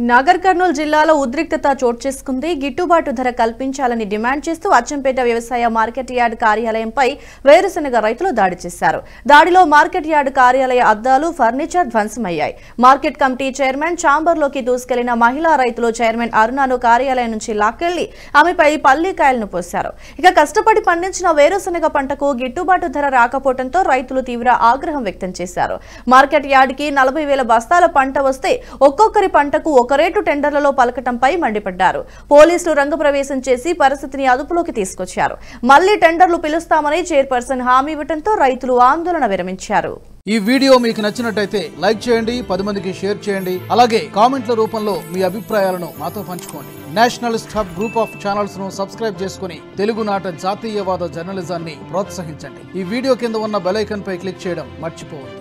నాగర్ కర్నూల్ జిల్లాలో ఉద్రిక్తత చోటు చేసుకుంది. గిట్టుబాటు ధర కల్పించాలని డిమాండ్ చేస్తూ అచ్చంపేట వ్యవసాయ మార్కెట్ యార్డ్ కార్యాలయంపై వేరుశనగ రైతులు దాడి చేశారు. దాడిలో మార్కెట్ యార్డ్ కార్యాలయ అద్దాలు, ఫర్నిచర్ ధ్వంసమయ్యాయి. మార్కెట్ కమిటీ చైర్మన్ ఛాంబర్లోకి దూసుకెళ్లిన మహిళా రైతులు చైర్మన్ అరుణను కార్యాలయం నుంచి లాక్కెళ్లి ఆమెపై పల్లికాయలను పోశారు. ఇక కష్టపడి పండించిన వేరుశనగ పంటకు గిట్టుబాటు ధర రాకపోవడంతో రైతులు తీవ్ర ఆగ్రహం వ్యక్తం చేశారు. మార్కెట్ యార్డ్కి 40,000 బస్తాల పంట వస్తే ఒక్కొక్కరి పంటకు ఒక రేటు టెండర్లలో పలకటంపై మండిపడ్డారు. పోలీసులు రంగప్రవేశం చేసి పరిస్థితిని అదుపులోకి తీసుకొచ్చారు. మళ్లీ టెండర్లు పిలుస్తామని చైర్పర్సన్ హామీ ఇవ్వడంతో రైతులు ఆందోళన విరమించారు. ఈ వీడియో మీకు నచ్చినట్టయితే లైక్ చేయండి, 10 మందికి షేర్ చేయండి. అలాగే కామెంట్ల రూపంలో మీ అభిప్రాయాలను మాతో పంచుకోండి. Nationalist hub group of channels ను సబ్స్క్రైబ్ చేసుకుని తెలుగునాట జాతీయవాద జర్నలిజాన్ని ప్రోత్సహించండి. ఈ వీడియో కింద ఉన్న బెల్ ఐకాన్ పై క్లిక్ చేయడం మర్చిపోవద్దు.